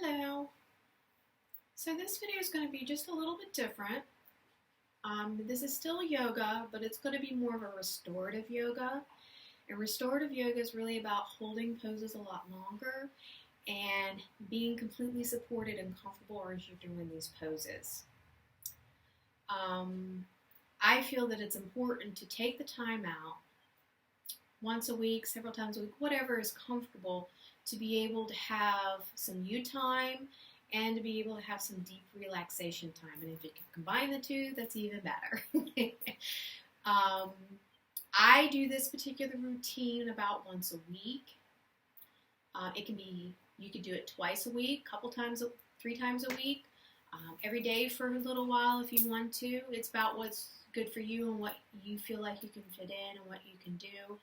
Hello. So this video is going to be just a little bit different. This is still yoga, but it's going to be more of a restorative yoga. And restorative yoga is really about holding poses a lot longer and being completely supported and comfortable as you're doing these poses. I feel that it's important to take the time out once a week, several times a week, whatever is comfortable, to be able to have some you time and to be able to have some deep relaxation time. And if you can combine the two, that's even better. I do this particular routine about once a week. You could do it twice a week, three times a week, every day for a little while if you want to. It's about what's good for you and what you feel like you can fit in and what you can do.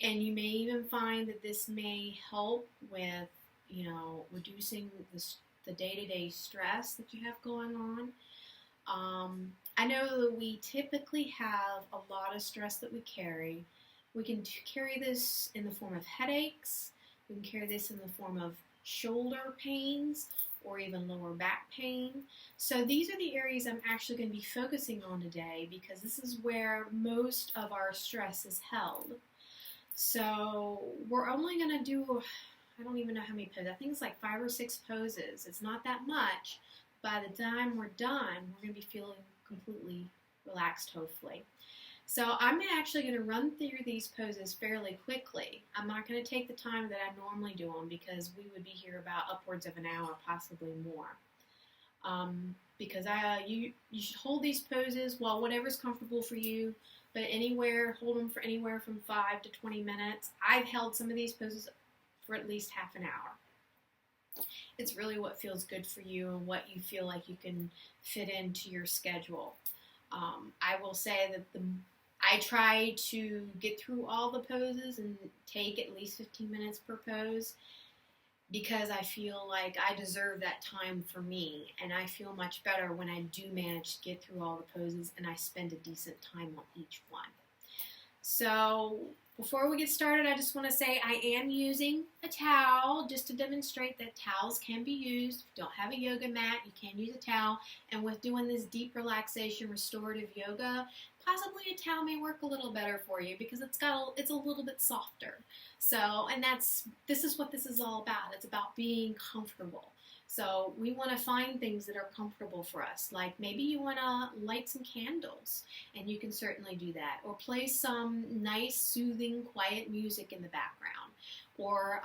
And you may even find that this may help with, reducing the day-to-day stress that you have going on. I know that we typically have a lot of stress that we carry. We can carry this in the form of headaches. We can carry this in the form of shoulder pains or even lower back pain. So these are the areas I'm actually going to be focusing on today because this is where most of our stress is held. So we're only going to do, I don't even know how many poses. I think it's like 5 or 6 poses. It's not that much. By the time we're done, we're going to be feeling completely relaxed, hopefully. So I'm actually going to run through these poses fairly quickly. I'm not going to take the time that I normally do them because we would be here about upwards of an hour, possibly more. Because you should hold these poses, well, whatever's comfortable for you, but hold them for anywhere from 5 to 20 minutes. I've held some of these poses for at least half an hour. It's really what feels good for you and what you feel like you can fit into your schedule. I will say that I try to get through all the poses and take at least 15 minutes per pose because I feel like I deserve that time for me, and I feel much better when I do manage to get through all the poses and I spend a decent time on each one. So before we get started, I just want to say I am using a towel just to demonstrate that towels can be used. If you don't have a yoga mat, you can use a towel. And with doing this deep relaxation, restorative yoga, possibly a towel may work a little better for you because it's a little bit softer. So, and this is what this is all about. It's about being comfortable. So we want to find things that are comfortable for us. Like maybe you want to light some candles, and you can certainly do that. Or play some nice, soothing, quiet music in the background. Or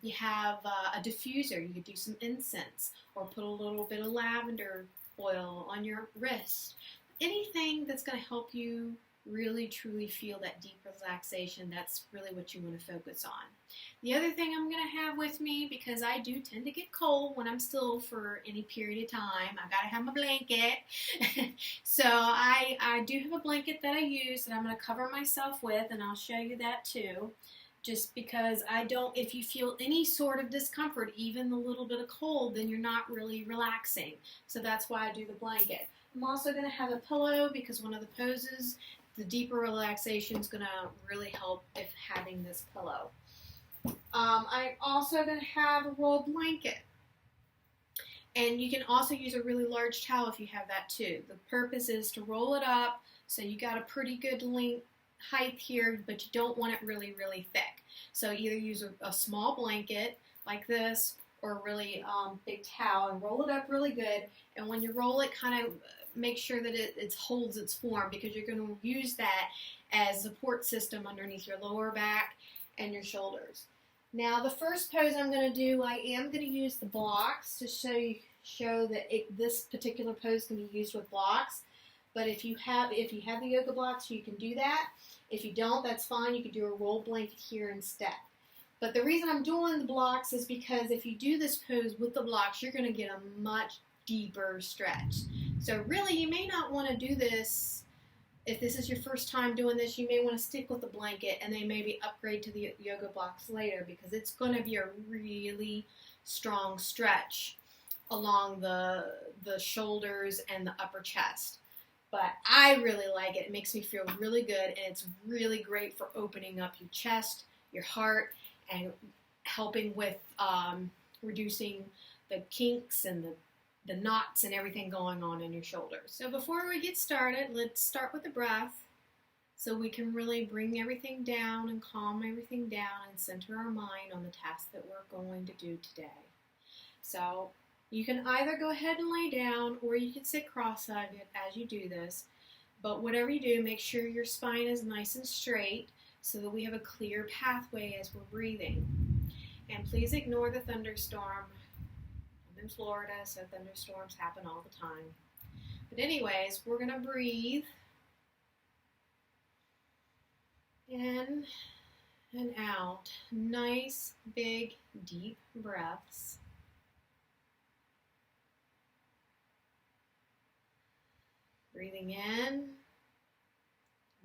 you have a diffuser. You could do some incense. Or put a little bit of lavender oil on your wrist. Anything that's going to help you really truly feel that deep relaxation. That's really what you want to focus on. The other thing I'm going to have with me, because I do tend to get cold when I'm still for any period of time, I've got to have my blanket. So I do have a blanket that I use that I'm going to cover myself with, and I'll show you that too. Just because if you feel any sort of discomfort, even a little bit of cold, then you're not really relaxing. So that's why I do the blanket. I'm also going to have a pillow because one of the poses, the deeper relaxation, is going to really help if having this pillow. I'm also going to have a rolled blanket. And you can also use a really large towel if you have that too. The purpose is to roll it up so you got a pretty good length height here, but you don't want it really, really thick. So either use a small blanket like this or a really big towel and roll it up really good. And when you roll it, kind of make sure that it holds its form because you're going to use that as a support system underneath your lower back and your shoulders. Now the first pose I'm going to do, I am going to use the blocks to show that this particular pose can be used with blocks. But if you have the yoga blocks, you can do that. If you don't, that's fine. You can do a roll blanket here instead. But the reason I'm doing the blocks is because if you do this pose with the blocks, you're going to get a much deeper stretch. So really, you may not want to do this. If this is your first time doing this, you may want to stick with the blanket and then maybe upgrade to the yoga blocks later because it's going to be a really strong stretch along the shoulders and the upper chest. But I really like it. It makes me feel really good, and it's really great for opening up your chest, your heart, and helping with reducing the kinks and the knots and everything going on in your shoulders. So before we get started, let's start with the breath so we can really bring everything down and calm everything down and center our mind on the task that we're going to do today. So you can either go ahead and lay down or you can sit cross-legged as you do this. But whatever you do, make sure your spine is nice and straight so that we have a clear pathway as we're breathing. And please ignore the thunderstorm. I'm in Florida, so thunderstorms happen all the time. But anyways, we're going to breathe in and out. Nice, big, deep breaths. Breathing in,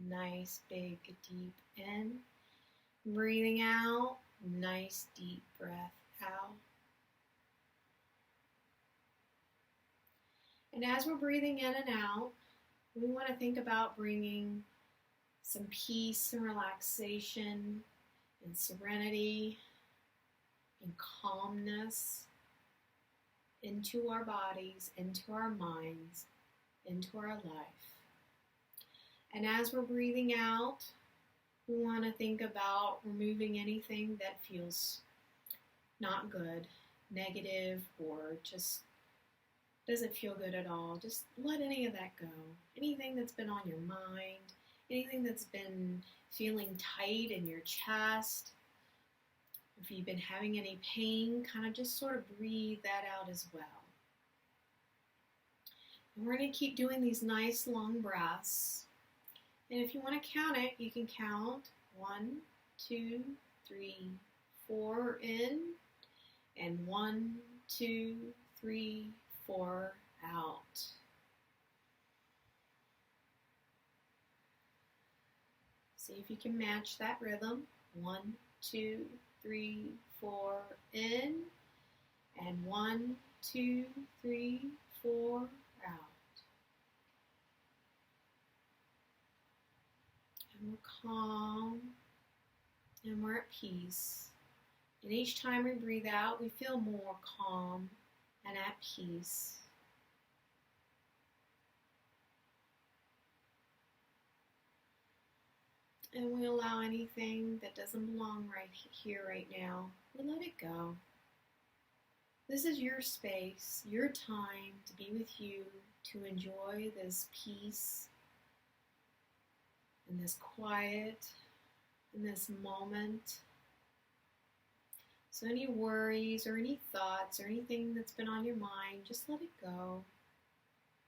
nice, big, deep in. Breathing out, nice, deep breath out. And as we're breathing in and out, we want to think about bringing some peace and relaxation and serenity and calmness into our bodies, into our minds, into our life. And as we're breathing out, we want to think about removing anything that feels not good, negative, or just doesn't feel good at all. Just let any of that go. Anything that's been on your mind, anything that's been feeling tight in your chest, if you've been having any pain, kind of just sort of breathe that out as well. And we're going to keep doing these nice long breaths. And if you want to count it, you can count 1, 2, 3, 4 in, and 1, 2, 3, 4 out. See if you can match that rhythm. 1, 2, 3, 4 in, and 1, 2, 3, 4 out. And we're calm, and we're at peace. And each time we breathe out, we feel more calm and at peace. And we allow anything that doesn't belong right here, right now, we let it go. This is your space, your time to be with you, to enjoy this peace and this quiet and this moment. So any worries or any thoughts or anything that's been on your mind, just let it go.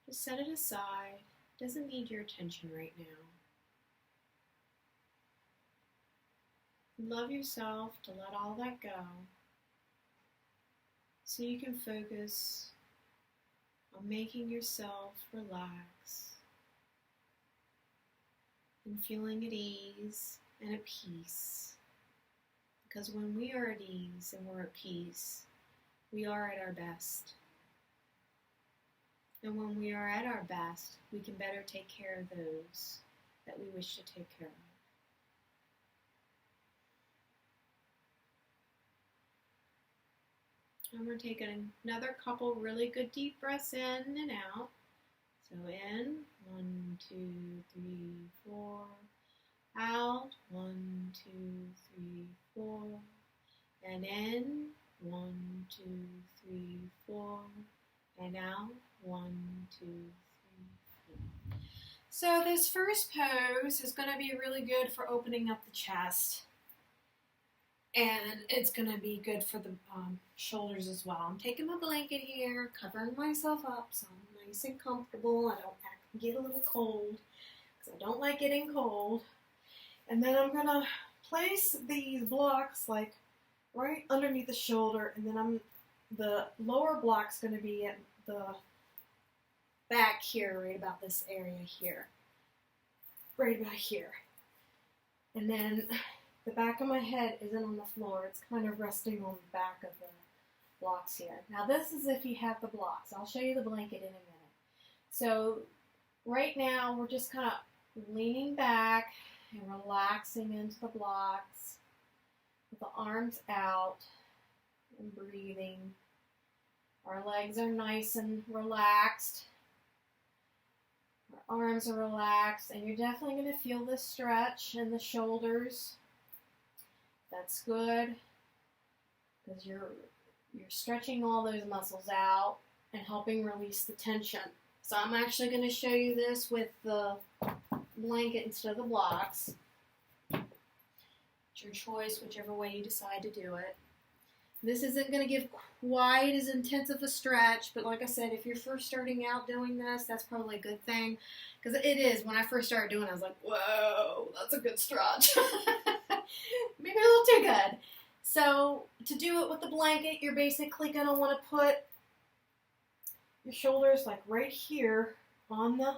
Just set it aside. It doesn't need your attention right now. Love yourself to let all that go so you can focus on making yourself relax and feeling at ease and at peace. Because when we are at ease and we're at peace, we are at our best. And when we are at our best, we can better take care of those that we wish to take care of. And we're taking another couple really good deep breaths in and out. So in, 1, 2, 3, 4. Out, 1, 2, 3, 4. And in, 1, 2, 3, 4. And out, 1, 2, 3, 4. So this first pose is going to be really good for opening up the chest. And it's going to be good for the shoulders as well. I'm taking my blanket here, covering myself up so I'm nice and comfortable. I don't get a little cold because I don't like getting cold. And then I'm going to place these blocks like right underneath the shoulder. And then the lower block's going to be at the back here, right about this area here. Right about here. And then the back of my head isn't on the floor. It's kind of resting on the back of the blocks here. Now this is if you have the blocks. I'll show you the blanket in a minute. So right now we're just kind of leaning back and relaxing into the blocks. with the arms out and breathing. Our legs are nice and relaxed. Our arms are relaxed, and you're definitely going to feel this stretch in the shoulders. That's good, because you're stretching all those muscles out and helping release the tension. So I'm actually going to show you this with the blanket instead of the blocks. It's your choice, whichever way you decide to do it. This isn't going to give quite as intensive a stretch, but like I said, if you're first starting out doing this, that's probably a good thing. Because it is. When I first started doing it, I was like, whoa, that's a good stretch. Maybe a little too good. So to do it with the blanket, you're basically going to want to put your shoulders like right here on the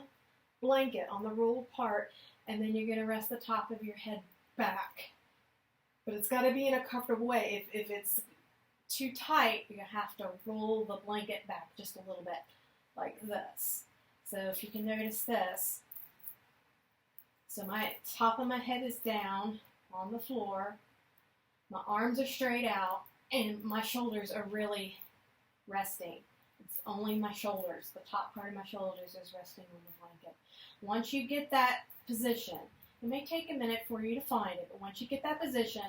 blanket, on the rolled part, and then you're going to rest the top of your head back. But it's got to be in a comfortable way. If it's too tight, you have to roll the blanket back just a little bit, like this. So if you can notice this, so my top of my head is down on the floor, my arms are straight out, and my shoulders are really resting. It's only my shoulders, the top part of my shoulders is resting on the blanket. Once you get that position, it may take a minute for you to find it, but once you get that position,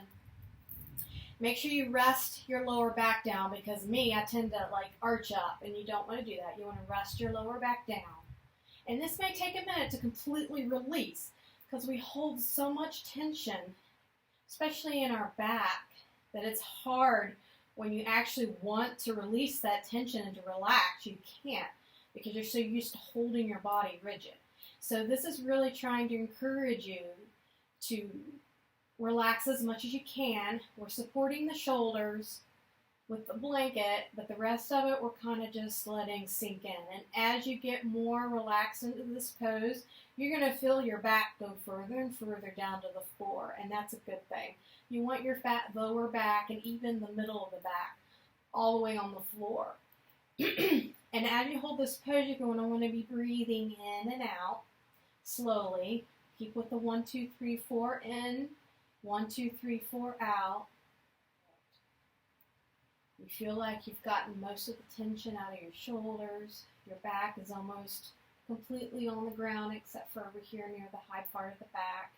make sure you rest your lower back down, because I tend to like arch up, and you don't want to do that. You want to rest your lower back down. And this may take a minute to completely release, because we hold so much tension, especially in our back, that it's hard when you actually want to release that tension and to relax. You can't, because you're so used to holding your body rigid. So this is really trying to encourage you to relax as much as you can. We're supporting the shoulders with the blanket, but the rest of it we're kind of just letting sink in. And as you get more relaxed into this pose, you're going to feel your back go further and further down to the floor, and that's a good thing. You want your lower back and even the middle of the back all the way on the floor. And as you hold this pose, you're going to want to be breathing in and out slowly. Keep with the 1, 2, 3, 4 in, 1, 2, 3, 4 out. You feel like you've gotten most of the tension out of your shoulders. Your back is almost completely on the ground except for over here near the high part of the back.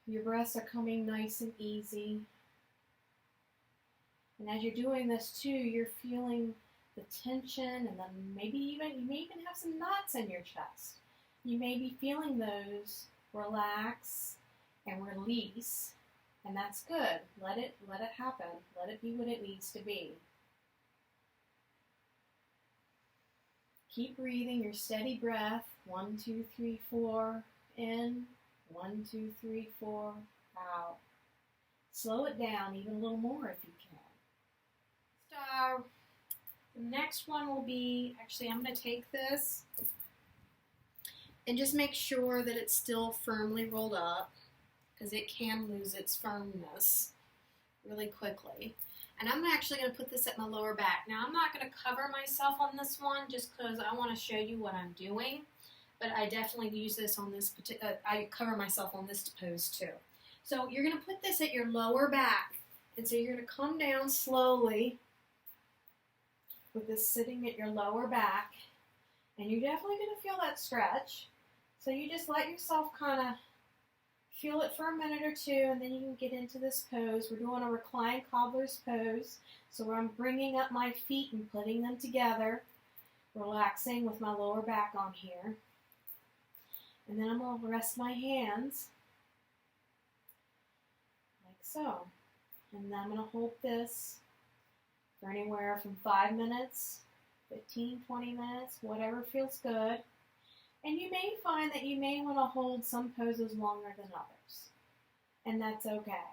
Your breaths are coming nice and easy. And as you're doing this too, you're feeling the tension, and then you may even have some knots in your chest. You may be feeling those relax and release. And that's good. Let it happen. Let it be what it needs to be. Keep breathing your steady breath. 1, 2, 3, 4 in. 1, 2, 3, 4 out. Slow it down even a little more if you can. So the next one will be, actually I'm going to take this and just make sure that it's still firmly rolled up, because it can lose its firmness really quickly. And I'm actually going to put this at my lower back. Now, I'm not going to cover myself on this one just because I want to show you what I'm doing, but I definitely use this on this I cover myself on this pose too. So you're going to put this at your lower back, and so you're going to come down slowly with this sitting at your lower back, and you're definitely going to feel that stretch. So you just let yourself kind of feel it for a minute or two, and then you can get into this pose. We're doing a reclined cobbler's pose. So I'm bringing up my feet and putting them together, relaxing with my lower back on here. And then I'm going to rest my hands like so. And then I'm going to hold this for anywhere from 5 minutes, 15, 20 minutes, whatever feels good. And you may find that you may want to hold some poses longer than others, and that's okay.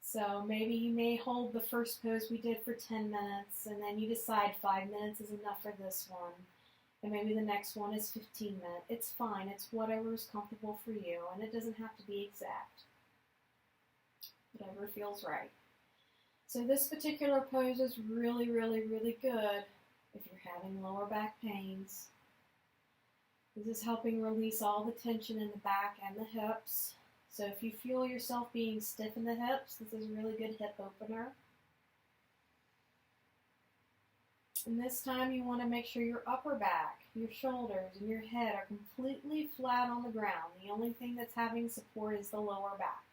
So maybe you may hold the first pose we did for 10 minutes, and then you decide 5 minutes is enough for this one, and maybe the next one is 15 minutes. It's fine. It's whatever is comfortable for you, and it doesn't have to be exact. Whatever feels right. So this particular pose is really, really, really good if you're having lower back pains. This is helping release all the tension in the back and the hips. So if you feel yourself being stiff in the hips, this is a really good hip opener. And this time you want to make sure your upper back, your shoulders, and your head are completely flat on the ground. The only thing that's having support is the lower back.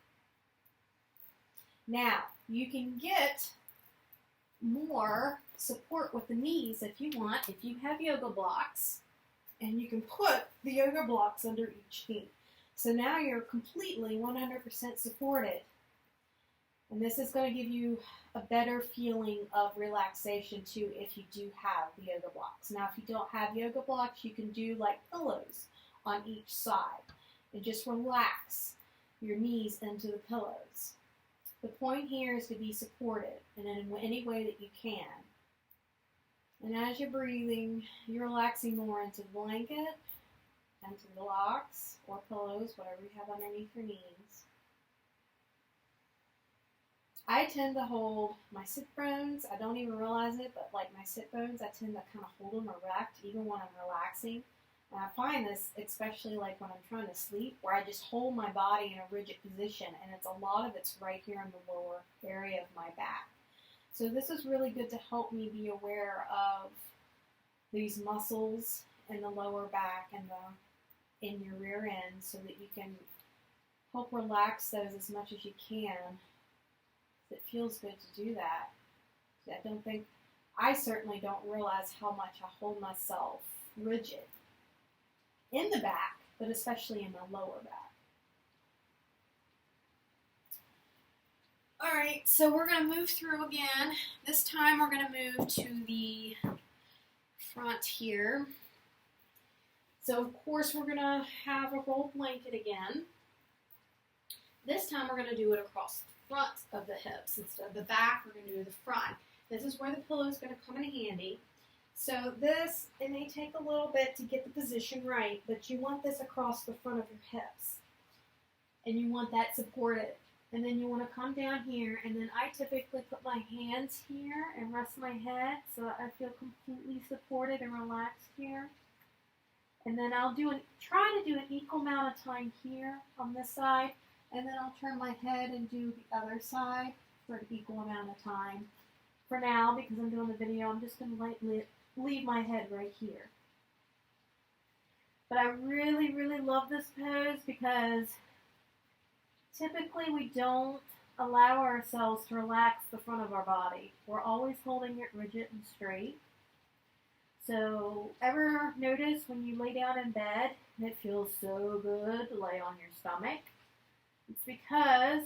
Now, you can get more support with the knees if you want, if you have yoga blocks, and you can put the yoga blocks under each knee. So now you're completely 100% supported. And this is going to give you a better feeling of relaxation too if you do have the yoga blocks. Now if you don't have yoga blocks, you can do like pillows on each side and just relax your knees into the pillows. The point here is to be supported in any way that you can. And as you're breathing, you're relaxing more into the blanket, into the blocks or pillows, whatever you have underneath your knees. I tend to hold my sit bones. I don't even realize it, but like my sit bones, I tend to kind of hold them erect even when I'm relaxing. And I find this especially like when I'm trying to sleep, where I just hold my body in a rigid position, and a lot of it's right here in the lower area of my back. So this is really good to help me be aware of these muscles in the lower back and in your rear end, so that you can help relax those as much as you can. It feels good to do that. I certainly don't realize how much I hold myself rigid in the back, but especially in my lower back. All right, so we're going to move through again. This time we're going to move to the front here. So of course we're going to have a rolled blanket again. This time we're going to do it across the front of the hips instead of the back. We're going to do the front. This is where the pillow is going to come in handy. So this, it may take a little bit to get the position right, but you want this across the front of your hips. And you want that supported. And then you want to come down here, and then I typically put my hands here and rest my head so that I feel completely supported and relaxed here. And then I'll try to do an equal amount of time here on this side, and then I'll turn my head and do the other side for an equal amount of time. For now, because I'm doing the video, I'm just going to leave my head right here. But I really, really love this pose because typically we don't allow ourselves to relax the front of our body. We're always holding it rigid and straight. So ever notice when you lay down in bed, it feels so good to lay on your stomach? It's because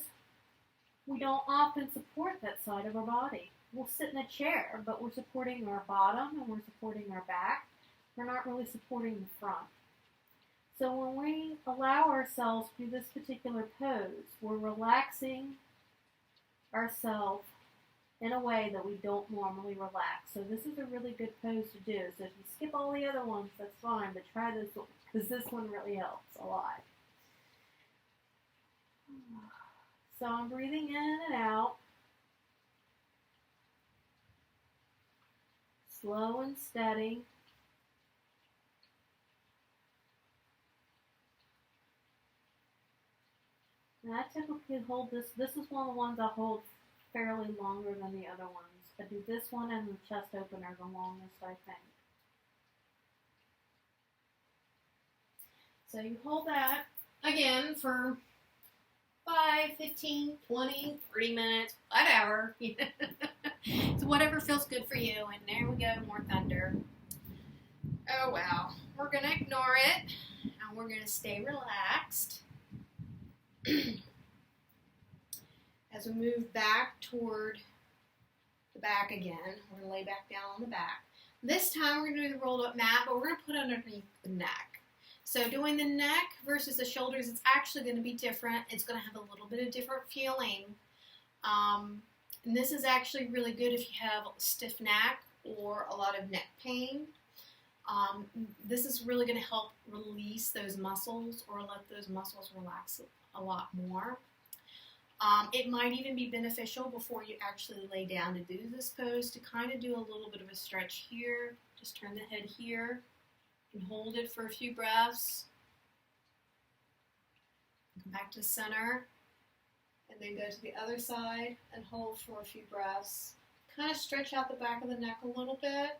we don't often support that side of our body. We'll sit in a chair, but we're supporting our bottom and we're supporting our back. We're not really supporting the front. So when we allow ourselves to do this particular pose, we're relaxing ourselves in a way that we don't normally relax. So this is a really good pose to do. So if you skip all the other ones, that's fine, but try this one, because this one really helps a lot. So I'm breathing in and out. Slow and steady. And I typically hold this. This is one of the ones I hold fairly longer than the other ones. I do this one and the chest opener the longest, I think. So you hold that, again, for 5, 15, 20, 30 minutes, whatever. So whatever feels good for you. And there we go, more thunder. Oh, wow. We're going to ignore it, and we're going to stay relaxed. As we move back toward the back again, we're going to lay back down on the back. This time we're going to do the rolled up mat, but we're going to put it underneath the neck. So doing the neck versus the shoulders, it's actually going to be different. It's going to have a little bit of different feeling. And this is actually really good if you have a stiff neck or a lot of neck pain. This is really going to help release those muscles or let those muscles relax a lot more. It might even be beneficial before you actually lay down to do this pose to kind of do a little bit of a stretch here. Just turn the head here and hold it for a few breaths. Come back to center, and then go to the other side and hold for a few breaths. Kind of stretch out the back of the neck a little bit.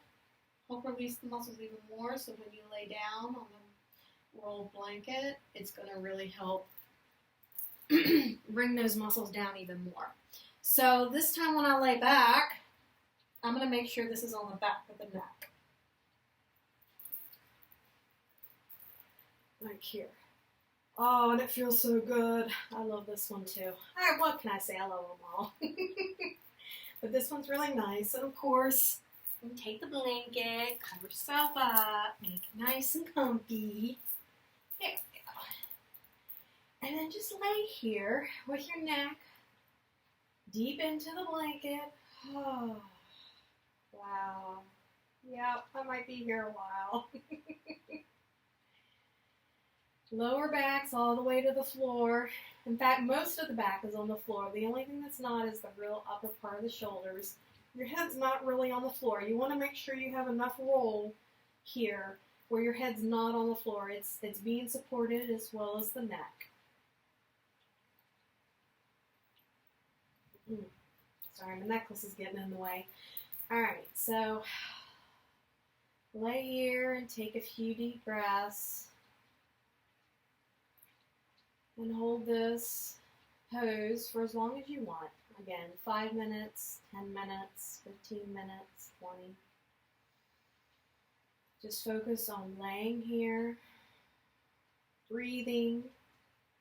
Help release the muscles even more, so when you lay down on the rolled blanket, it's going to really help bring those muscles down even more. So this time when I lay back, I'm going to make sure this is on the back of the neck. Like here. Oh, and it feels so good. I love this one too. What can I say? I love them all. But this one's really nice. And of course, you take the blanket, cover yourself up, make it nice and comfy. There we go. And then just lay here with your neck deep into the blanket. Oh, wow. Yep, I might be here a while. Lower back's all the way to the floor. In fact, most of the back is on the floor. The only thing that's not is the real upper part of the shoulders. Your head's not really on the floor. You want to make sure you have enough roll here where your head's not on the floor. It's being supported as well as the neck. Sorry, my necklace is getting in the way. Alright, so lay here and take a few deep breaths. And hold this pose for as long as you want. Again, 5 minutes, 10 minutes, 15 minutes, 20. Just focus on laying here, breathing.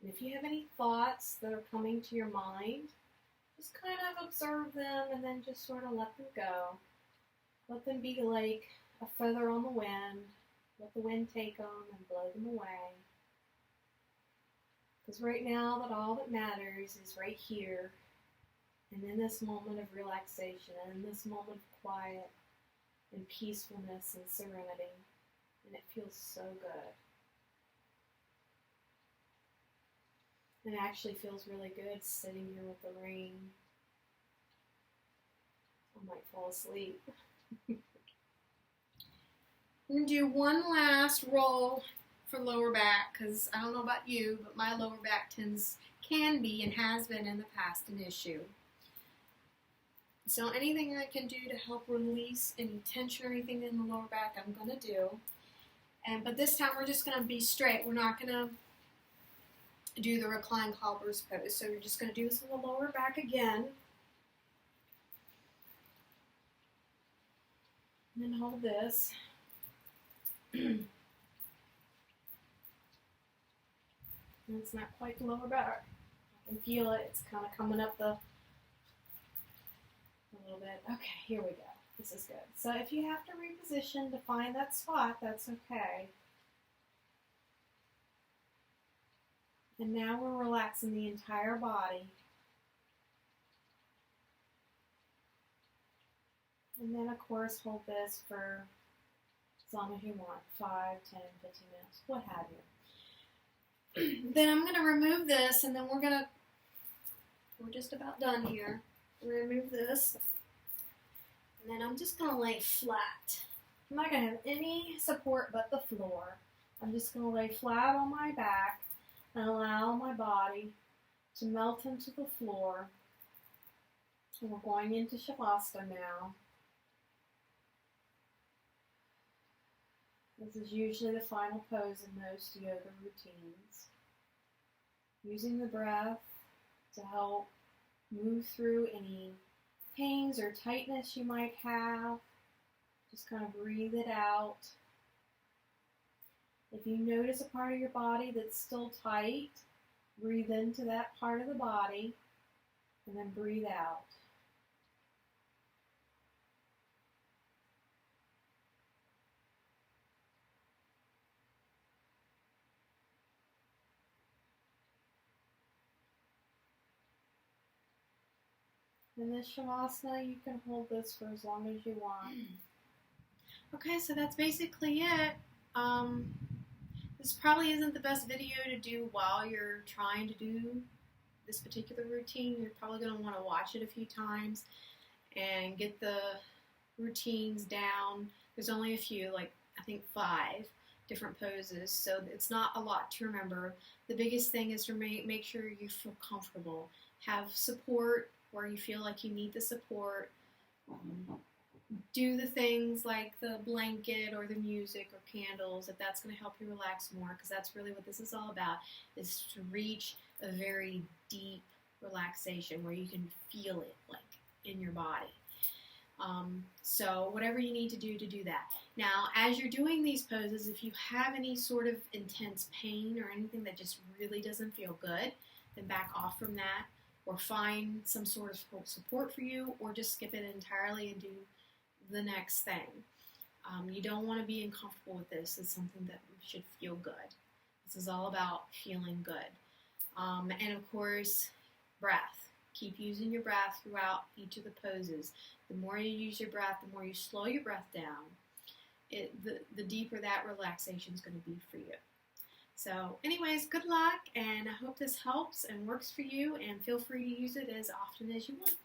And if you have any thoughts that are coming to your mind, just kind of observe them and then just sort of let them go. Let them be like a feather on the wind. Let the wind take them and blow them away. Because right now, all that matters is right here, and in this moment of relaxation, and in this moment of quiet, and peacefulness, and serenity, and it feels so good. And it actually feels really good sitting here with the rain. I might fall asleep. I'm going to do one last roll for lower back, because I don't know about you, but my lower back can be and has been in the past an issue. So anything I can do to help release any tension or anything in the lower back, I'm going to do. But this time we're just going to be straight. We're not going to do the reclined cobbler's pose. So you're just going to do this in the lower back again. And then hold this. And it's not quite the lower back. I can feel it. It's kind of coming up a little bit. Okay, here we go. This is good. So if you have to reposition to find that spot, that's okay. And now we're relaxing the entire body. And then, of course, hold this for as long as you want, 5, 10, 15 minutes, what have you. Then I'm going to remove this, and then we're just about done here. Remove this, and then I'm just going to lay flat. I'm not going to have any support but the floor. I'm just going to lay flat on my back and allow my body to melt into the floor. And we're going into Shavasana now. This is usually the final pose in most yoga routines. Using the breath to help move through any pains or tightness you might have. Just kind of breathe it out. If you notice a part of your body that's still tight, breathe into that part of the body and then breathe out. In this Shavasana, you can hold this for as long as you want. Okay, so that's basically it. This probably isn't the best video to do while you're trying to do this particular routine. You're probably going to want to watch it a few times and get the routines down. There's only a few, like I think 5. different poses, so it's not a lot to remember. The biggest thing is to make sure you feel comfortable. Have support where you feel like you need the support. Do the things like the blanket or the music or candles if that's going to help you relax more, because that's really what this is all about, is to reach a very deep relaxation where you can feel it like in your body. So whatever you need to do that. Now, as you're doing these poses, if you have any sort of intense pain or anything that just really doesn't feel good, then back off from that, or find some sort of support for you, or just skip it entirely and do the next thing. You don't want to be uncomfortable with this. It's something that should feel good. This is all about feeling good. And of course, breath. Keep using your breath throughout each of the poses. The more you use your breath, the more you slow your breath down, the deeper that relaxation is going to be for you. So anyways, good luck, and I hope this helps and works for you, and feel free to use it as often as you want.